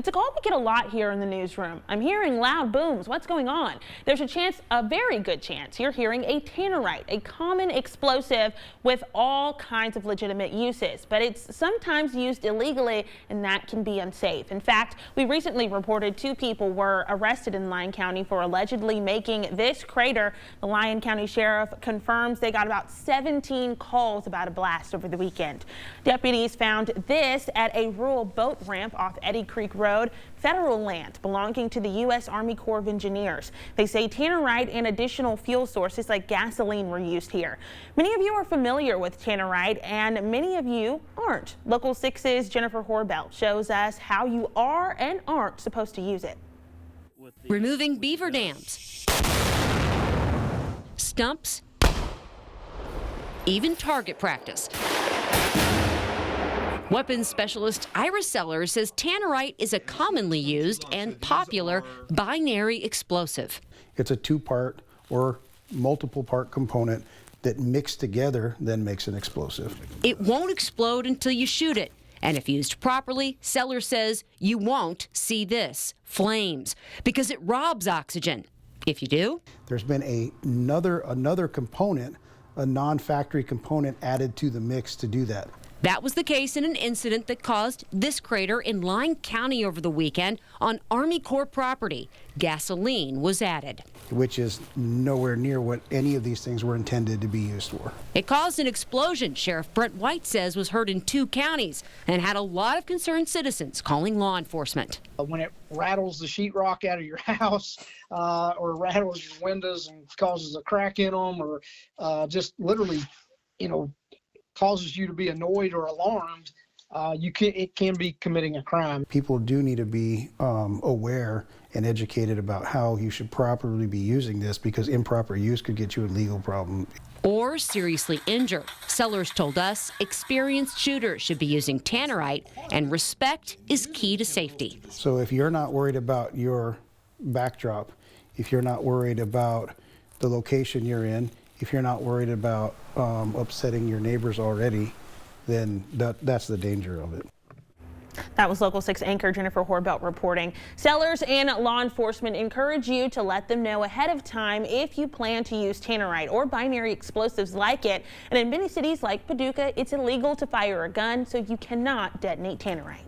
It's a call we get a lot here in the newsroom. I'm hearing loud booms. What's going on? There's a chance, a very good chance, you're hearing a tannerite, a common explosive with all kinds of legitimate uses, but it's sometimes used illegally, and that can be unsafe. In fact, we recently reported 2 people were arrested in Lyon County for allegedly making this crater. The Lyon County Sheriff confirms they got about 17 calls about a blast over the weekend. Deputies found this at a rural boat ramp off Eddy Creek Road, federal land belonging to the U.S. Army Corps of Engineers. They say tannerite and additional fuel sources like gasoline were used here. Many of you are familiar with tannerite and many of you aren't. Local 6's Jennifer Horbelt shows us how you are and aren't supposed to use it. Removing beaver dams, stumps, even target practice. Weapons specialist Ira Sellers says tannerite is a commonly used and popular binary explosive. It's a 2-part or multiple part component that mixed together then makes an explosive. It won't explode until you shoot it. And if used properly, Sellers says you won't see this, flames, because it robs oxygen. If you do, there's been another component, a non-factory component added to the mix to do that. That was the case in an incident that caused this crater in Lyon County over the weekend on Army Corps property. Gasoline was added, which is nowhere near what any of these things were intended to be used for. It caused an explosion Sheriff Brent White says was heard in 2 counties and had a lot of concerned citizens calling law enforcement. When it rattles the sheetrock out of your house or rattles your windows and causes a crack in them, or just literally, causes you to be annoyed or alarmed, it can be committing a crime. People do need to be aware and educated about how you should properly be using this, because improper use could get you a legal problem. Or seriously injured. Sellers told us experienced shooters should be using tannerite, and respect is key to safety. So if you're not worried about your backdrop, if you're not worried about the location you're in, if you're not worried about upsetting your neighbors already, then that's the danger of it. That was Local 6 anchor Jennifer Horbelt reporting. Sellers and law enforcement encourage you to let them know ahead of time if you plan to use tannerite or binary explosives like it. And in many cities like Paducah, it's illegal to fire a gun, so you cannot detonate tannerite.